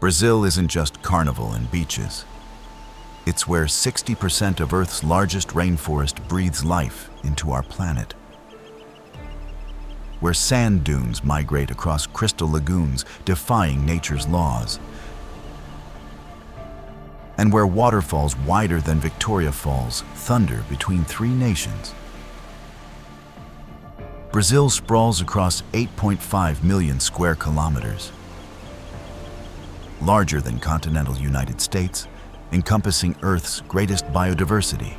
Brazil isn't just carnival and beaches. It's where 60% of Earth's largest rainforest breathes life into our planet. Where sand dunes migrate across crystal lagoons, defying nature's laws. And where waterfalls wider than Victoria Falls thunder between three nations. Brazil sprawls across 8.5 million square kilometers, larger than continental United States, encompassing Earth's greatest biodiversity.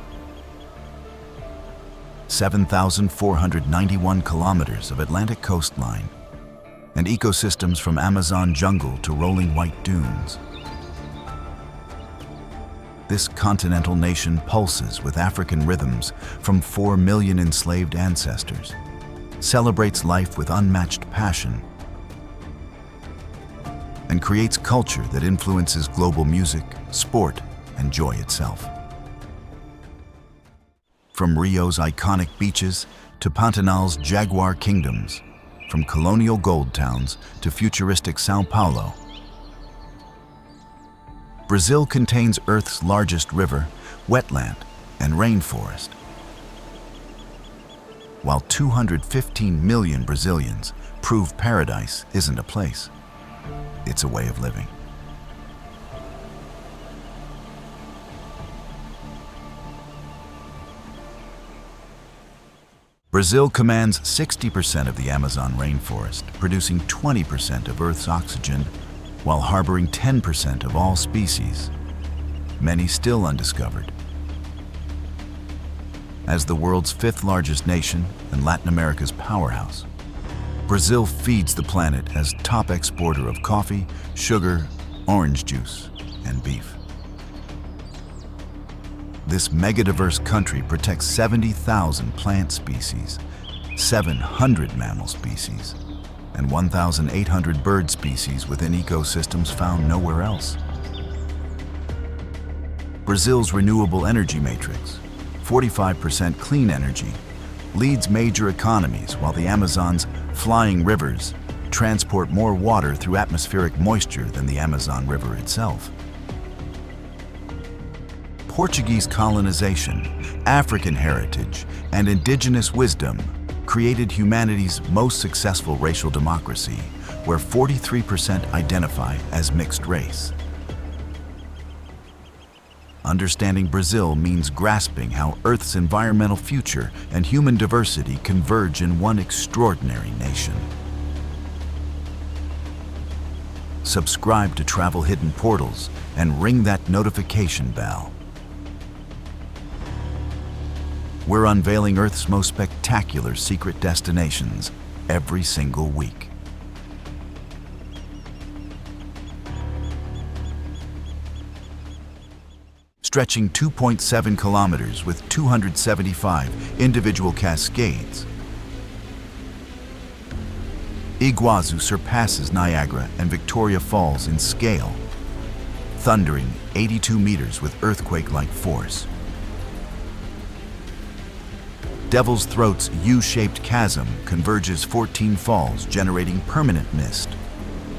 7,491 kilometers of Atlantic coastline, and ecosystems from Amazon jungle to rolling white dunes. This continental nation pulses with African rhythms from 4 million enslaved ancestors, celebrates life with unmatched passion, and creates culture that influences global music, sport, and joy itself. From Rio's iconic beaches to Pantanal's jaguar kingdoms, from colonial gold towns to futuristic São Paulo, Brazil contains Earth's largest river, wetland, and rainforest. While 215 million Brazilians prove paradise isn't a place, it's a way of living. Brazil commands 60% of the Amazon rainforest, producing 20% of Earth's oxygen, while harboring 10% of all species, many still undiscovered. As the world's fifth largest nation and Latin America's powerhouse, Brazil feeds the planet as top exporter of coffee, sugar, orange juice, and beef. This megadiverse country protects 70,000 plant species, 700 mammal species, and 1,800 bird species within ecosystems found nowhere else. Brazil's renewable energy matrix, 45% clean energy, leads major economies, while the Amazon's flying rivers transport more water through atmospheric moisture than the Amazon River itself. Portuguese colonization, African heritage, and indigenous wisdom created humanity's most successful racial democracy, where 43% identify as mixed race. Understanding Brazil means grasping how Earth's environmental future and human diversity converge in one extraordinary nation. Subscribe to Travel Hidden Portals and ring that notification bell. We're unveiling Earth's most spectacular secret destinations every single week. Stretching 2.7 kilometers with 275 individual cascades, Iguazu surpasses Niagara and Victoria Falls in scale, thundering 82 meters with earthquake-like force. Devil's Throat's U-shaped chasm converges 14 falls, generating permanent mist,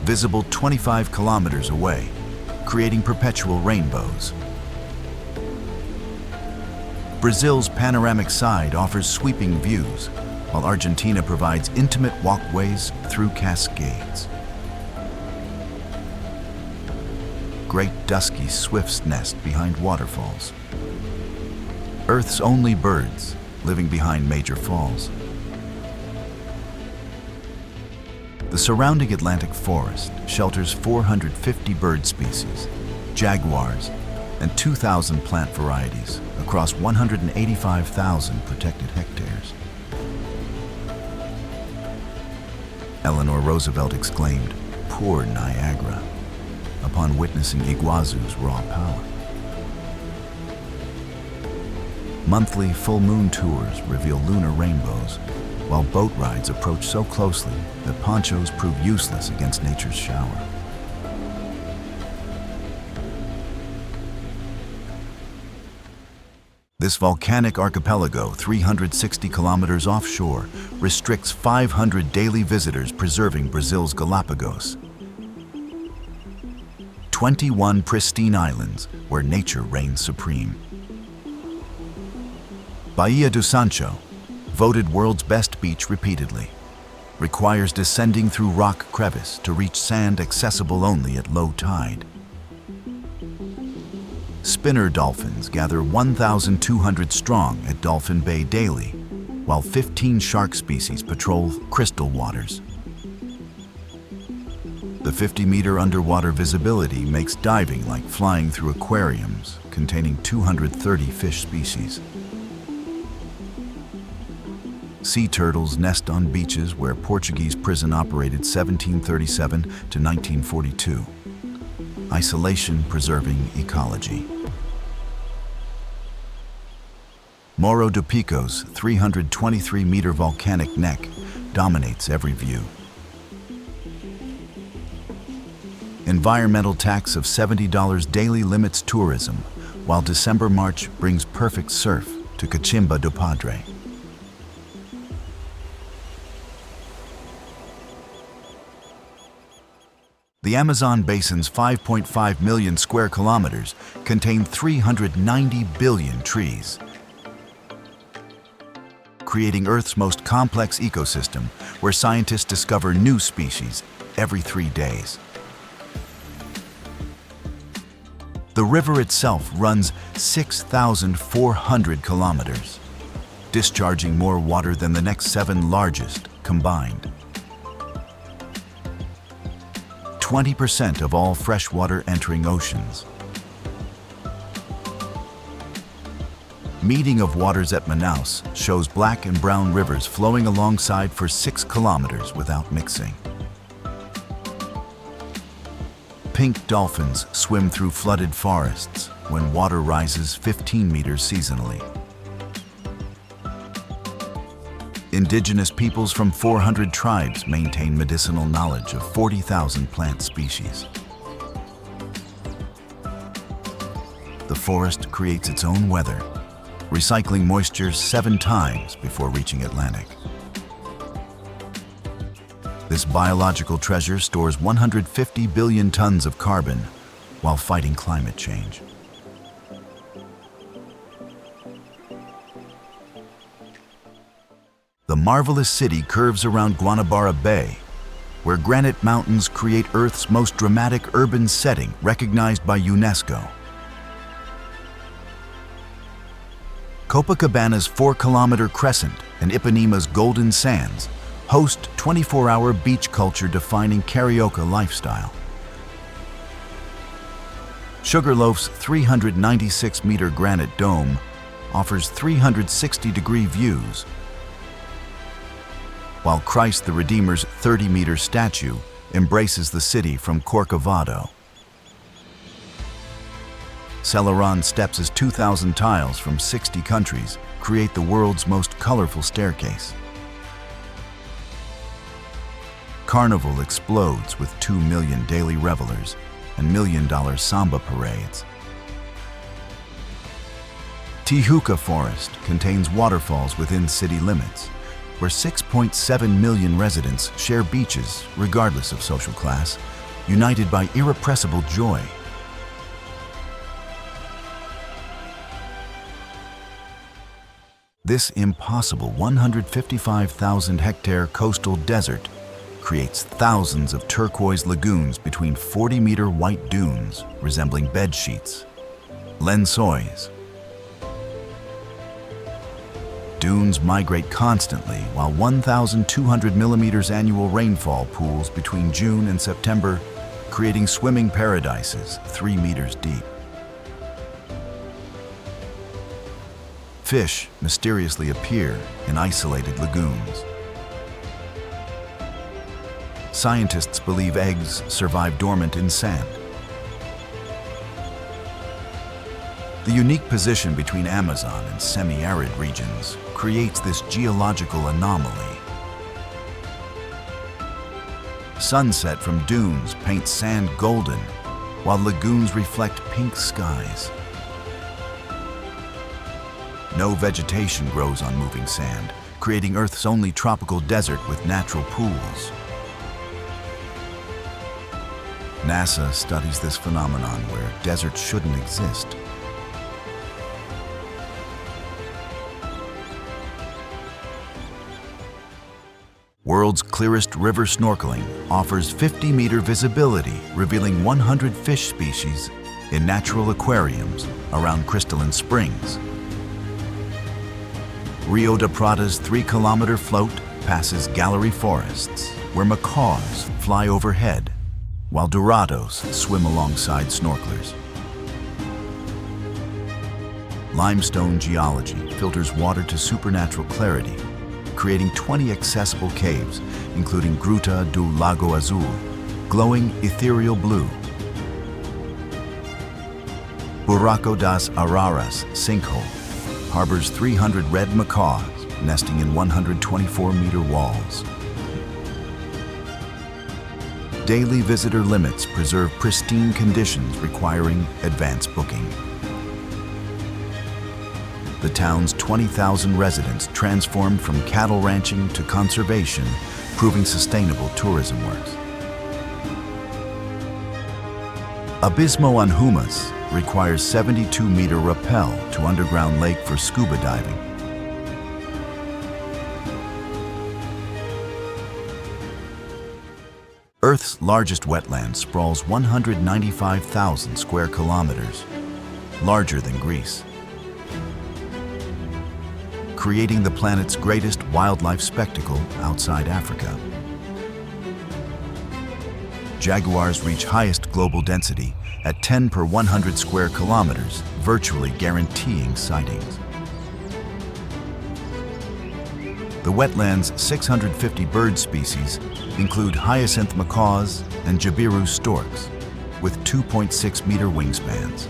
visible 25 kilometers away, creating perpetual rainbows. Brazil's panoramic side offers sweeping views, while Argentina provides intimate walkways through cascades. Great dusky swifts nest behind waterfalls. Earth's only birds living behind major falls. The surrounding Atlantic forest shelters 450 bird species, jaguars, and 2,000 plant varieties across 185,000 protected hectares. Eleanor Roosevelt exclaimed, "Poor Niagara," upon witnessing Iguazu's raw power. Monthly full moon tours reveal lunar rainbows, while boat rides approach so closely that ponchos prove useless against nature's shower. This volcanic archipelago, 360 kilometers offshore, restricts 500 daily visitors, preserving Brazil's Galapagos. 21 pristine islands where nature reigns supreme. Bahia do Sancho, voted world's best beach repeatedly, requires descending through rock crevice to reach sand accessible only at low tide. Spinner dolphins gather 1,200 strong at Dolphin Bay daily, while 15 shark species patrol crystal waters. The 50-meter underwater visibility makes diving like flying through aquariums containing 230 fish species. Sea turtles nest on beaches where Portuguese prison operated 1737 to 1942. Isolation preserving ecology. Morro do Pico's 323-meter volcanic neck dominates every view. Environmental tax of $70 daily limits tourism, while December March brings perfect surf to Cachimba do Padre. The Amazon basin's 5.5 million square kilometers contain 390 billion trees, creating Earth's most complex ecosystem where scientists discover new species every 3 days. The river itself runs 6,400 kilometers, discharging more water than the next 7 largest combined. 20% of all freshwater entering oceans. Meeting of waters at Manaus shows black and brown rivers flowing alongside for 6 kilometers without mixing. Pink dolphins swim through flooded forests when water rises 15 meters seasonally. Indigenous peoples from 400 tribes maintain medicinal knowledge of 40,000 plant species. The forest creates its own weather, recycling moisture 7 times before reaching Atlantic. This biological treasure stores 150 billion tons of carbon while fighting climate change. The marvelous city curves around Guanabara Bay, where granite mountains create Earth's most dramatic urban setting recognized by UNESCO. Copacabana's 4-kilometer crescent and Ipanema's golden sands host 24-hour beach culture defining Carioca lifestyle. Sugarloaf's 396-meter granite dome offers 360-degree views, while Christ the Redeemer's 30-meter statue embraces the city from Corcovado. Celeron Steps' 2,000 tiles from 60 countries create the world's most colorful staircase. Carnival explodes with 2 million daily revelers and million-dollar samba parades. Tijuca Forest contains waterfalls within city limits, where 6.7 million residents share beaches regardless of social class, united by irrepressible joy. This impossible 155,000-hectare coastal desert creates thousands of turquoise lagoons between 40-meter white dunes resembling bed sheets, Lençóis. Dunes migrate constantly while 1,200 millimeters annual rainfall pools between June and September, creating swimming paradises 3 meters deep. Fish mysteriously appear in isolated lagoons. Scientists believe eggs survive dormant in sand. The unique position between Amazon and semi-arid regions creates this geological anomaly. Sunset from dunes paints sand golden, while lagoons reflect pink skies. No vegetation grows on moving sand, creating Earth's only tropical desert with natural pools. NASA studies this phenomenon where deserts shouldn't exist. World's clearest river snorkeling offers 50-meter visibility, revealing 100 fish species in natural aquariums around crystalline springs. Rio de Prata's 3-kilometer float passes gallery forests, where macaws fly overhead, while dorados swim alongside snorkelers. Limestone geology filters water to supernatural clarity, creating 20 accessible caves, including Gruta do Lago Azul, glowing ethereal blue. Buraco das Araras sinkhole harbors 300 red macaws nesting in 124-meter walls. Daily visitor limits preserve pristine conditions requiring advance booking. The town's 20,000 residents transformed from cattle ranching to conservation, proving sustainable tourism works. Abismo on Humas requires 72-meter rappel to underground lake for scuba diving. Earth's largest wetland sprawls 195,000 square kilometers, larger than Greece, creating the planet's greatest wildlife spectacle outside Africa. Jaguars reach highest global density at 10 per 100 square kilometers, virtually guaranteeing sightings. The wetland's 650 bird species include hyacinth macaws and Jabiru storks, with 2.6-meter wingspans.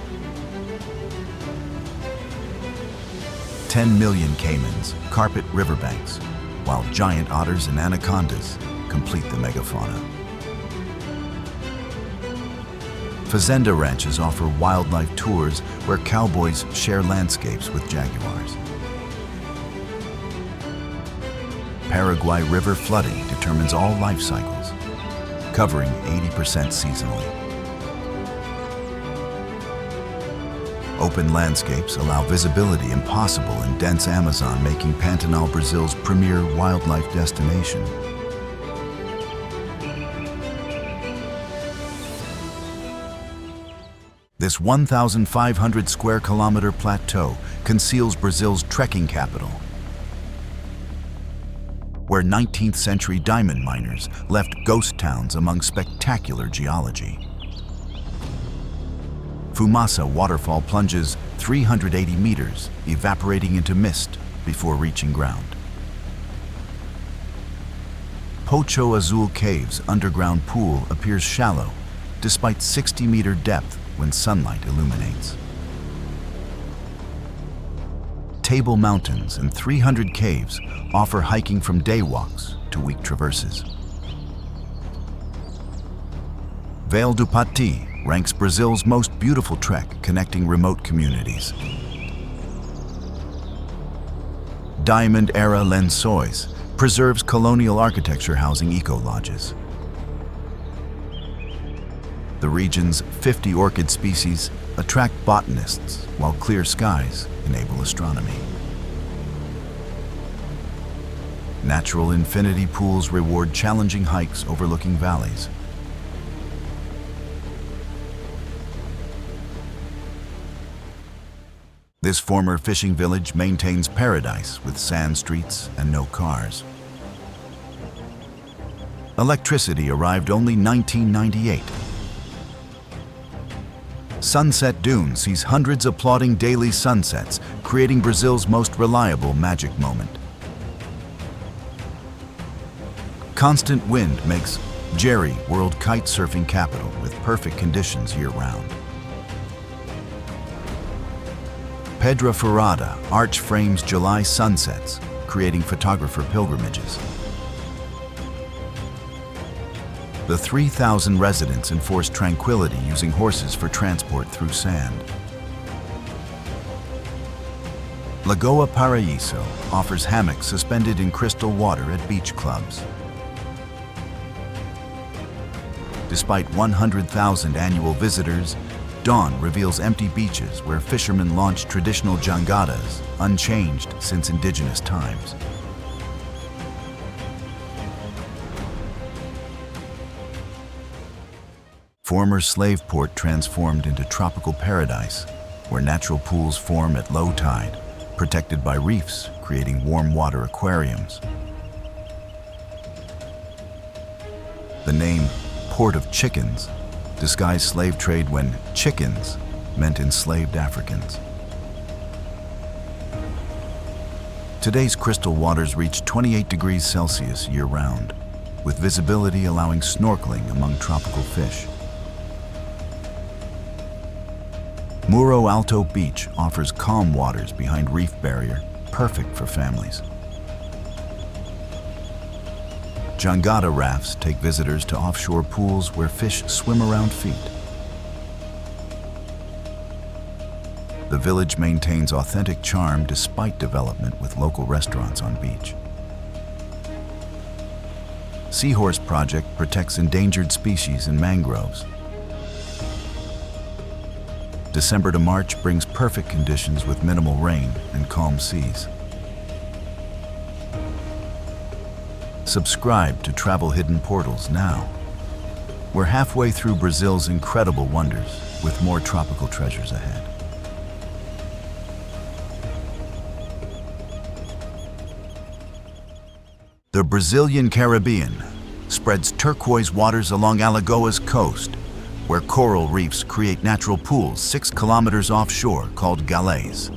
10 million caimans carpet riverbanks, while giant otters and anacondas complete the megafauna. Fazenda ranches offer wildlife tours where cowboys share landscapes with jaguars. Paraguay river flooding determines all life cycles, covering 80% seasonally. Open landscapes allow visibility impossible in dense Amazon, making Pantanal Brazil's premier wildlife destination. This 1,500 square kilometer plateau conceals Brazil's trekking capital, where 19th century diamond miners left ghost towns among spectacular geology. Fumaça waterfall plunges 380 meters, evaporating into mist before reaching ground. Poço Azul Cave's underground pool appears shallow, despite 60-meter depth when sunlight illuminates. Table Mountains and 300 caves offer hiking from day walks to week traverses. Vale do Pati ranks Brazil's most beautiful trek, connecting remote communities. Diamond-era Lençóis preserves colonial architecture housing eco-lodges. The region's 50 orchid species attract botanists, while clear skies enable astronomy. Natural infinity pools reward challenging hikes overlooking valleys. This former fishing village maintains paradise with sand streets and no cars. Electricity arrived only 1998. Sunset Dune sees hundreds applauding daily sunsets, creating Brazil's most reliable magic moment. Constant wind makes Jeri world kite surfing capital with perfect conditions year-round. Pedra Furada arch frames July sunsets, creating photographer pilgrimages. The 3,000 residents enforce tranquility using horses for transport through sand. Lagoa Paraíso offers hammocks suspended in crystal water at beach clubs. Despite 100,000 annual visitors, dawn reveals empty beaches where fishermen launch traditional jangadas, unchanged since indigenous times. Former slave port transformed into tropical paradise, where natural pools form at low tide, protected by reefs, creating warm water aquariums. The name Port of Chickens disguised slave trade when chickens meant enslaved Africans. Today's crystal waters reach 28 degrees Celsius year-round, with visibility allowing snorkeling among tropical fish. Muro Alto Beach offers calm waters behind reef barrier, perfect for families. Jangada rafts take visitors to offshore pools where fish swim around feet. The village maintains authentic charm despite development with local restaurants on beach. Seahorse Project protects endangered species in mangroves. December to March brings perfect conditions with minimal rain and calm seas. Subscribe to Travel Hidden Portals now. We're halfway through Brazil's incredible wonders, with more tropical treasures ahead. The Brazilian Caribbean spreads turquoise waters along Alagoas coast, where coral reefs create natural pools 6 kilometers offshore called galés.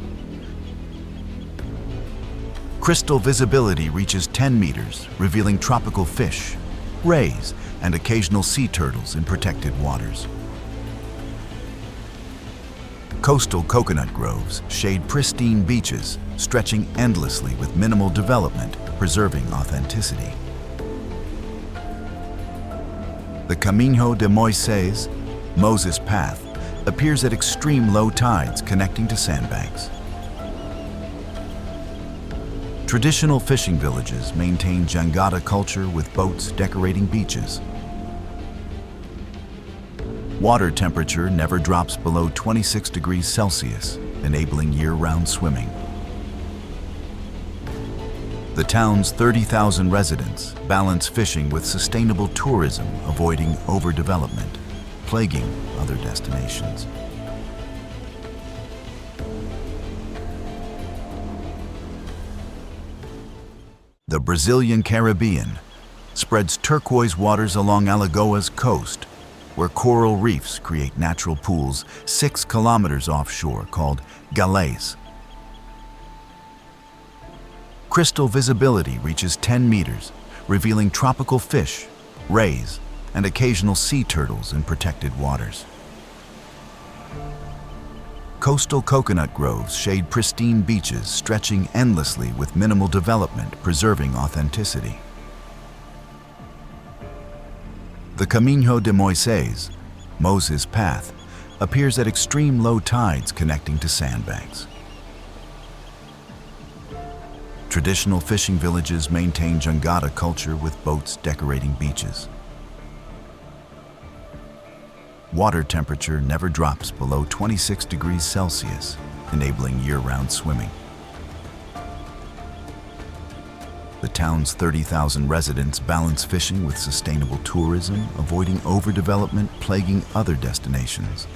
Crystal visibility reaches 10 meters, revealing tropical fish, rays, and occasional sea turtles in protected waters. Coastal coconut groves shade pristine beaches, stretching endlessly with minimal development, preserving authenticity. The Caminho de Moisés, Moses' Path, appears at extreme low tides connecting to sandbanks. Traditional fishing villages maintain jangada culture with boats decorating beaches. Water temperature never drops below 26 degrees Celsius, enabling year-round swimming. The town's 30,000 residents balance fishing with sustainable tourism, avoiding overdevelopment, plaguing other destinations. The Brazilian Caribbean spreads turquoise waters along Alagoas coast, where coral reefs create natural pools 6 kilometers offshore called galés. Crystal visibility reaches 10 meters, revealing tropical fish, rays, and occasional sea turtles in protected waters. Coastal coconut groves shade pristine beaches, stretching endlessly with minimal development, preserving authenticity. The Caminho de Moisés, Moses' Path, appears at extreme low tides connecting to sandbanks. Traditional fishing villages maintain jangada culture with boats decorating beaches. Water temperature never drops below 26 degrees Celsius, enabling year-round swimming. The town's 30,000 residents balance fishing with sustainable tourism, avoiding overdevelopment plaguing other destinations.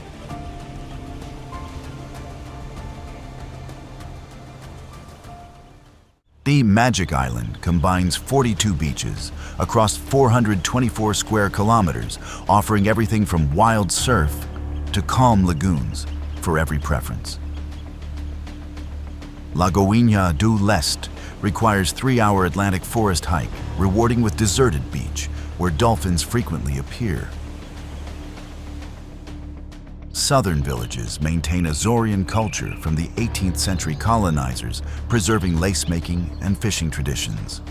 The Magic Island combines 42 beaches across 424 square kilometers, offering everything from wild surf to calm lagoons for every preference. Lagoinha do Leste requires 3-hour Atlantic forest hike, rewarding with deserted beach, where dolphins frequently appear. Southern villages maintain Azorian culture from the 18th century colonizers, preserving lace-making and fishing traditions.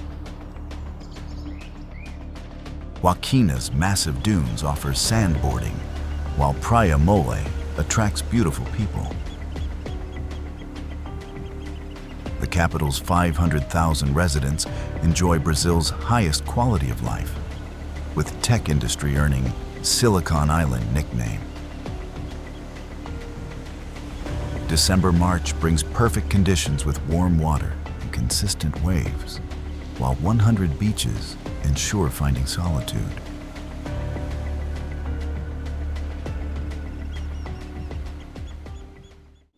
Joaquina's massive dunes offer sandboarding, while Praia Mole attracts beautiful people. The capital's 500,000 residents enjoy Brazil's highest quality of life, with tech industry earning Silicon Island nickname. December-March brings perfect conditions with warm water and consistent waves, while 100 beaches ensure finding solitude.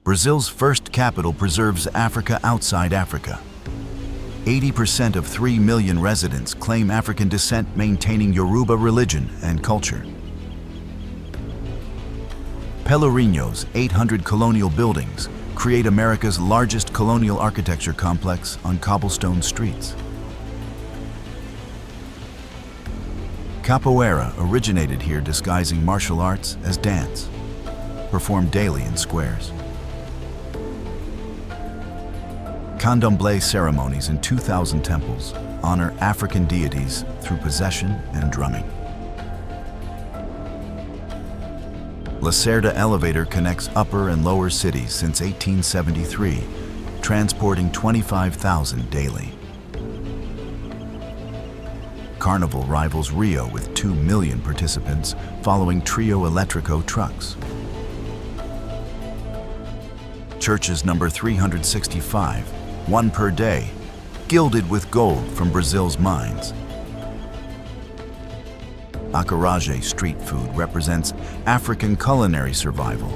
Brazil's first capital preserves Africa outside Africa. 80% of 3 million residents claim African descent, maintaining Yoruba religion and culture. Pelourinho's 800 colonial buildings create America's largest colonial architecture complex on cobblestone streets. Capoeira originated here, disguising martial arts as dance, performed daily in squares. Candomblé ceremonies in 2,000 temples honor African deities through possession and drumming. Lacerda elevator connects upper and lower cities since 1873, transporting 25,000 daily. Carnival rivals Rio with 2 million participants following Trio Elétrico trucks. Churches number 365, one per day, gilded with gold from Brazil's mines. Acarajé street food represents African culinary survival.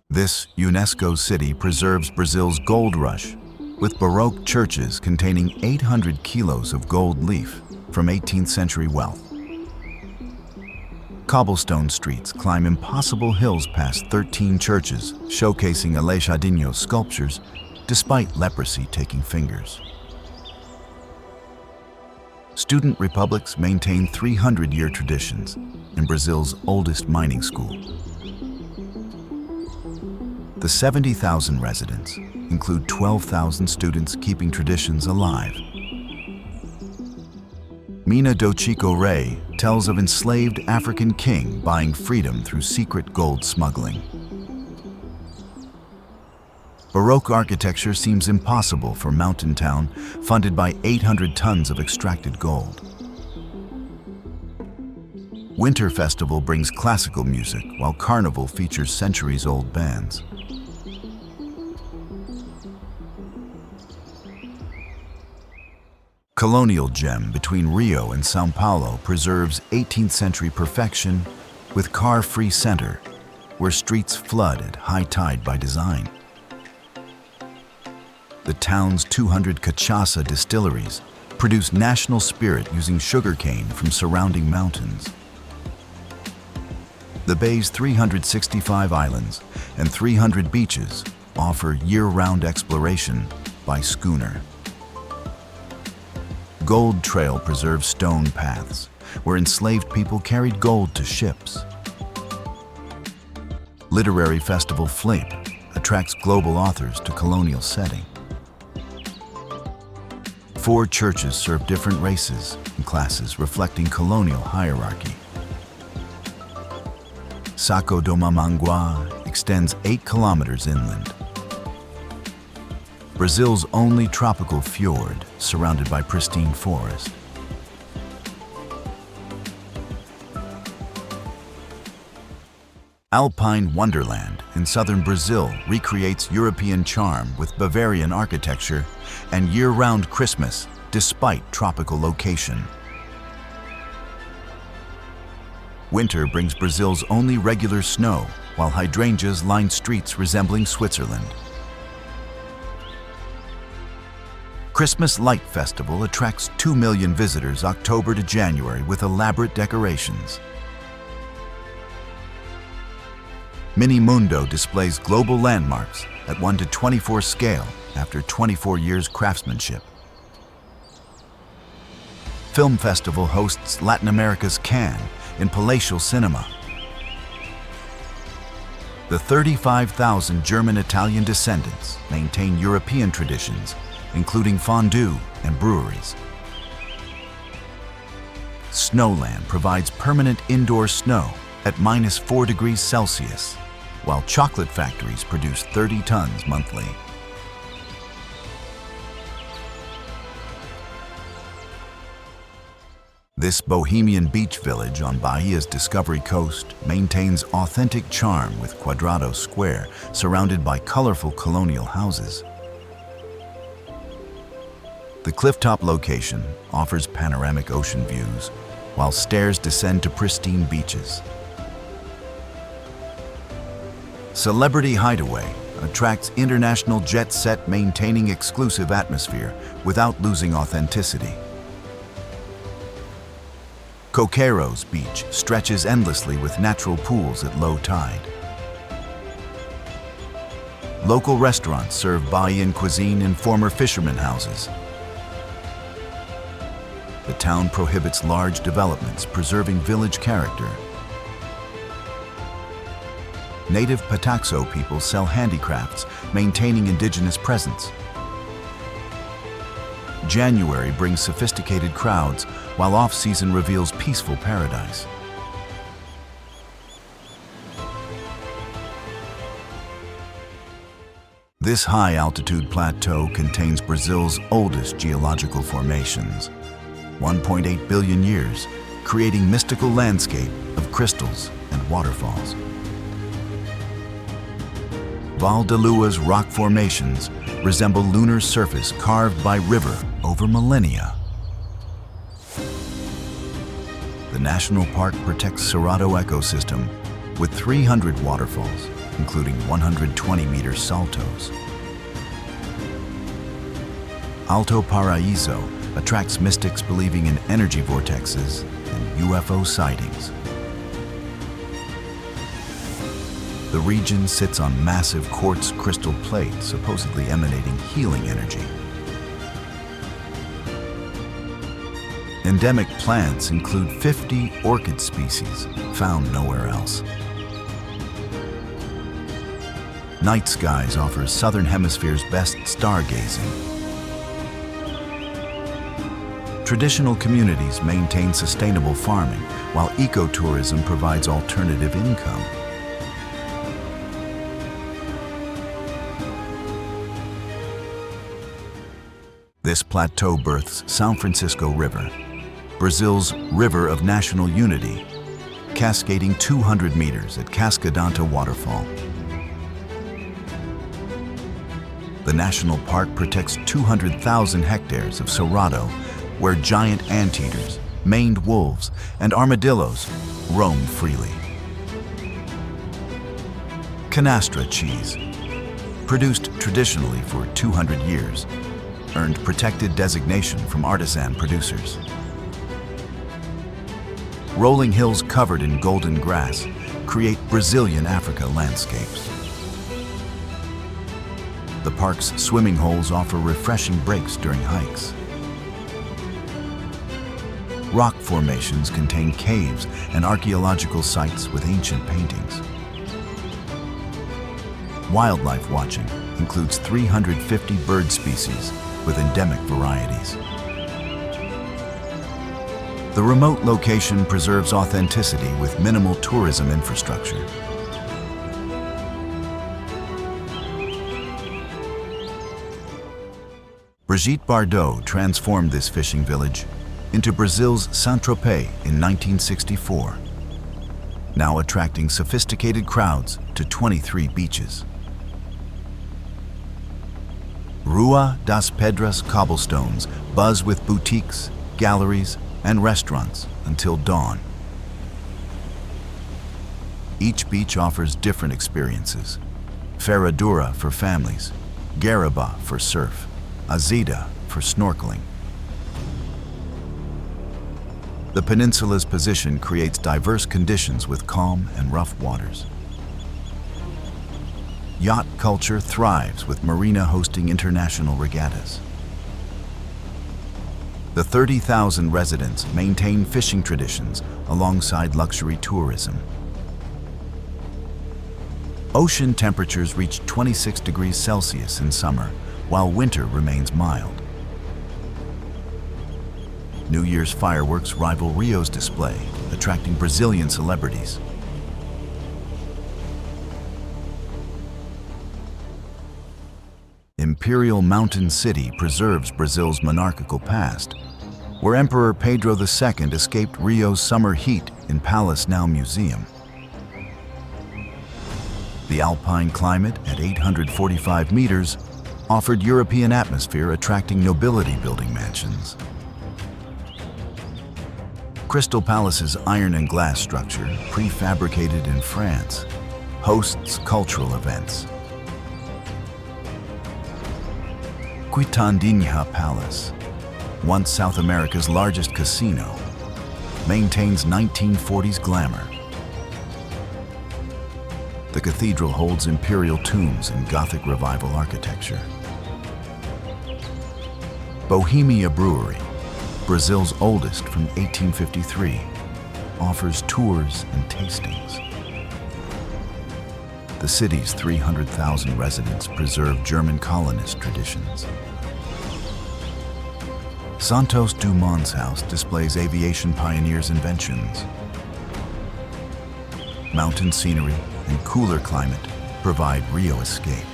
This UNESCO city preserves Brazil's gold rush, with Baroque churches containing 800 kilos of gold leaf from 18th century wealth. Cobblestone streets climb impossible hills past 13 churches, showcasing Aleixandrinho's sculptures, despite leprosy taking fingers. Student republics maintain 300-year traditions in Brazil's oldest mining school. The 70,000 residents include 12,000 students keeping traditions alive. Mina do Chico Rei tells of enslaved African king buying freedom through secret gold smuggling. Baroque architecture seems impossible for mountain town funded by 800 tons of extracted gold. Winter Festival brings classical music, while Carnival features centuries-old bands. Colonial gem between Rio and São Paulo preserves 18th century perfection with car-free center, where streets flood at high tide by design. The town's 200 cachaça distilleries produce national spirit using sugarcane from surrounding mountains. The bay's 365 islands and 300 beaches offer year-round exploration by schooner. Gold Trail preserves stone paths, where enslaved people carried gold to ships. Literary festival Flip attracts global authors to colonial setting. 4 churches serve different races and classes, reflecting colonial hierarchy. Saco do Mamangua extends 8 kilometers inland. Brazil's only tropical fjord, surrounded by pristine forest. Alpine Wonderland in southern Brazil recreates European charm with Bavarian architecture and year-round Christmas despite tropical location. Winter brings Brazil's only regular snow, while hydrangeas line streets resembling Switzerland. Christmas Light Festival attracts 2 million visitors October to January with elaborate decorations. Mini Mundo displays global landmarks at 1:24 scale after 24 years craftsmanship. Film Festival hosts Latin America's Cannes in palatial cinema. The 35,000 German-Italian descendants maintain European traditions, including fondue and breweries. Snowland provides permanent indoor snow at -4 degrees Celsius, while chocolate factories produce 30 tons monthly. This bohemian beach village on Bahia's Discovery Coast maintains authentic charm with Quadrado Square, surrounded by colorful colonial houses. The clifftop location offers panoramic ocean views, while stairs descend to pristine beaches. Celebrity Hideaway attracts international jet set, maintaining exclusive atmosphere without losing authenticity. Coqueiros Beach stretches endlessly with natural pools at low tide. Local restaurants serve Bahian cuisine in former fishermen houses. The town prohibits large developments, preserving village character. Native Pataxo people sell handicrafts, maintaining indigenous presence. January brings sophisticated crowds, while off-season reveals peaceful paradise. This high-altitude plateau contains Brazil's oldest geological formations, 1.8 billion years, creating mystical landscape of crystals and waterfalls. Val de Lua's rock formations resemble lunar surface carved by river over millennia. The national park protects Cerrado ecosystem with 300 waterfalls, including 120-meter saltos. Alto Paraíso attracts mystics believing in energy vortexes and UFO sightings. The region sits on massive quartz crystal plates, supposedly emanating healing energy. Endemic plants include 50 orchid species found nowhere else. Night skies offers Southern Hemisphere's best stargazing. Traditional communities maintain sustainable farming, while ecotourism provides alternative income. This plateau births São Francisco River, Brazil's river of national unity, cascading 200 meters at Cascadanta Waterfall. The national park protects 200,000 hectares of Cerrado, where giant anteaters, maned wolves, and armadillos roam freely. Canastra cheese, produced traditionally for 200 years, earned protected designation from artisan producers. Rolling hills covered in golden grass create Brazilian Africa landscapes. The park's swimming holes offer refreshing breaks during hikes. Rock formations contain caves and archaeological sites with ancient paintings. Wildlife watching includes 350 bird species with endemic varieties. The remote location preserves authenticity with minimal tourism infrastructure. Brigitte Bardot transformed this fishing village into Brazil's Saint-Tropez in 1964, now attracting sophisticated crowds to 23 beaches. Rua das Pedras cobblestones buzz with boutiques, galleries, and restaurants until dawn. Each beach offers different experiences. Ferradura for families, Garibá for surf, Azeda for snorkeling. The peninsula's position creates diverse conditions with calm and rough waters. Yacht culture thrives with marina hosting international regattas. The 30,000 residents maintain fishing traditions alongside luxury tourism. Ocean temperatures reach 26 degrees Celsius in summer, while winter remains mild. New Year's fireworks rival Rio's display, attracting Brazilian celebrities. Imperial Mountain City preserves Brazil's monarchical past, where Emperor Pedro II escaped Rio's summer heat in Palace Now Museum. The alpine climate at 845 meters offered European atmosphere, attracting nobility building mansions. Crystal Palace's iron and glass structure, prefabricated in France, hosts cultural events. Quitandinha Palace, once South America's largest casino, maintains 1940s glamour. The cathedral holds imperial tombs and Gothic Revival architecture. Bohemia Brewery, Brazil's oldest from 1853, offers tours and tastings. The city's 300,000 residents preserve German colonist traditions. Santos Dumont's house displays aviation pioneers' inventions. Mountain scenery and cooler climate provide Rio escape.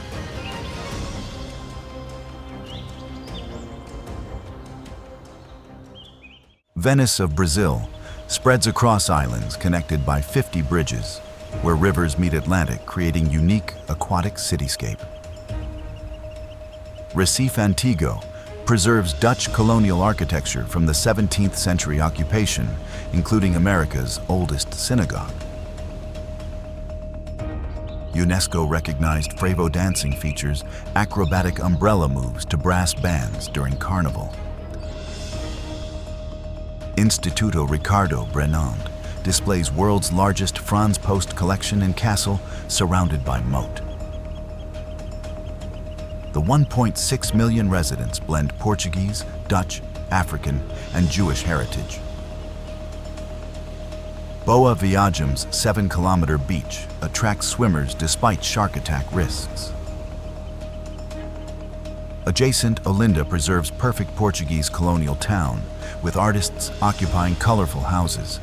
Venice of Brazil spreads across islands connected by 50 bridges, where rivers meet Atlantic, creating unique aquatic cityscape. Recife Antigo preserves Dutch colonial architecture from the 17th century occupation, including America's oldest synagogue. UNESCO-recognized Frevo dancing features acrobatic umbrella moves to brass bands during Carnival. Instituto Ricardo Brennand displays world's largest Franz Post collection and castle surrounded by moat. The 1.6 million residents blend Portuguese, Dutch, African, and Jewish heritage. Boa Viagem's 7-kilometer beach attracts swimmers despite shark attack risks. Adjacent Olinda preserves perfect Portuguese colonial town, with artists occupying colorful houses.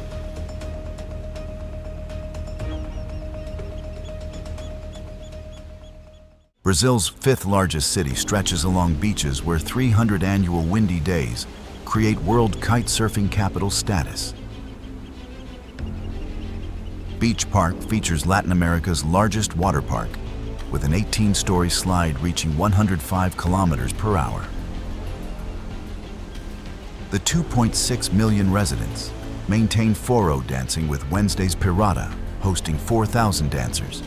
Brazil's 5th largest city stretches along beaches where 300 annual windy days create world kite surfing capital status. Beach Park features Latin America's largest water park, with an 18-story slide reaching 105 kilometers per hour. The 2.6 million residents maintain Foro dancing with Wednesday's Pirata, hosting 4,000 dancers.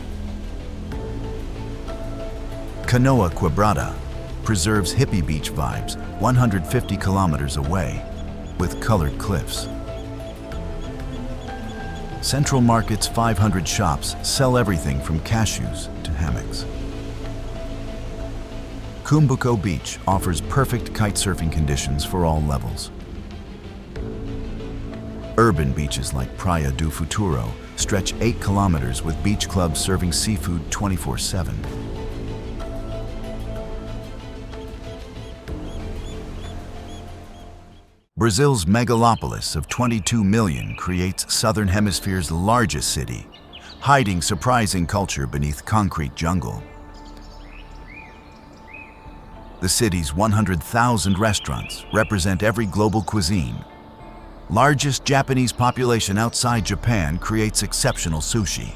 Canoa Quebrada preserves hippie beach vibes 150 kilometers away, with colored cliffs. Central Market's 500 shops sell everything from cashews to hammocks. Cumbuco Beach offers perfect kitesurfing conditions for all levels. Urban beaches like Praia do Futuro stretch 8 kilometers with beach clubs serving seafood 24/7. Brazil's megalopolis of 22 million creates Southern Hemisphere's largest city, hiding surprising culture beneath concrete jungle. The city's 100,000 restaurants represent every global cuisine. Largest Japanese population outside Japan creates exceptional sushi.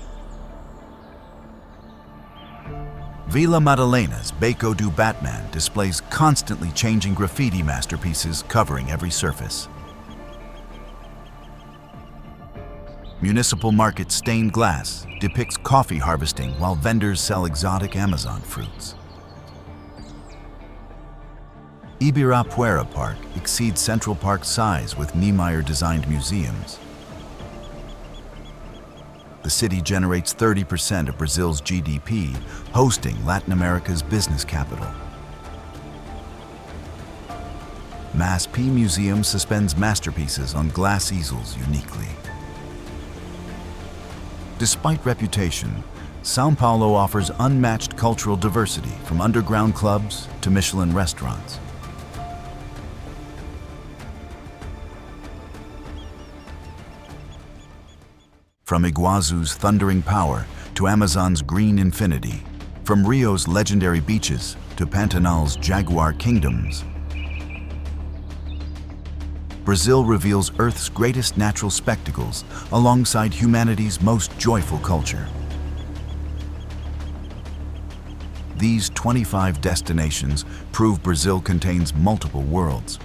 Vila Madalena's Beco do Batman displays constantly changing graffiti masterpieces covering every surface. Municipal Market stained glass depicts coffee harvesting while vendors sell exotic Amazon fruits. Ibirapuera Park exceeds Central Park's size with Niemeyer-designed museums. The city generates 30% of Brazil's GDP, hosting Latin America's business capital. MASP Museum suspends masterpieces on glass easels uniquely. Despite reputation, São Paulo offers unmatched cultural diversity from underground clubs to Michelin restaurants. From Iguazu's thundering power to Amazon's green infinity, from Rio's legendary beaches to Pantanal's jaguar kingdoms, Brazil reveals Earth's greatest natural spectacles alongside humanity's most joyful culture. These 25 destinations prove Brazil contains multiple worlds.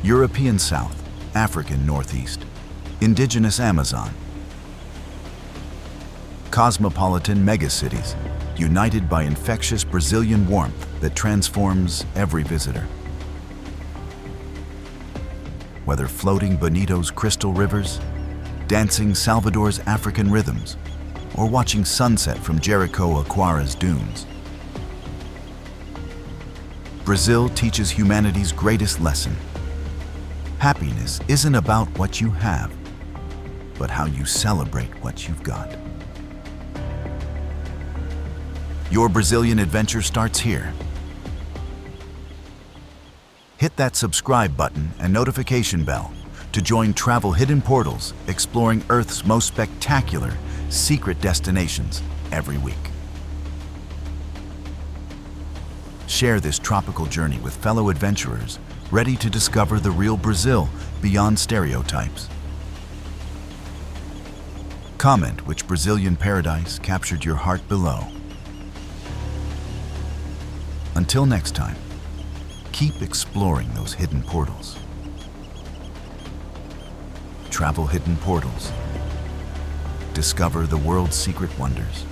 European South, African Northeast, indigenous Amazon, cosmopolitan megacities, united by infectious Brazilian warmth that transforms every visitor. Whether floating Bonito's crystal rivers, dancing Salvador's African rhythms, or watching sunset from Jericoacoara's dunes, Brazil teaches humanity's greatest lesson. Happiness isn't about what you have, but how you celebrate what you've got. Your Brazilian adventure starts here. Hit that subscribe button and notification bell to join Travel Hidden Portals, exploring Earth's most spectacular, secret destinations every week. Share this tropical journey with fellow adventurers ready to discover the real Brazil beyond stereotypes. Comment which Brazilian paradise captured your heart below. Until next time, keep exploring those hidden portals. Travel Hidden Portals. Discover the world's secret wonders.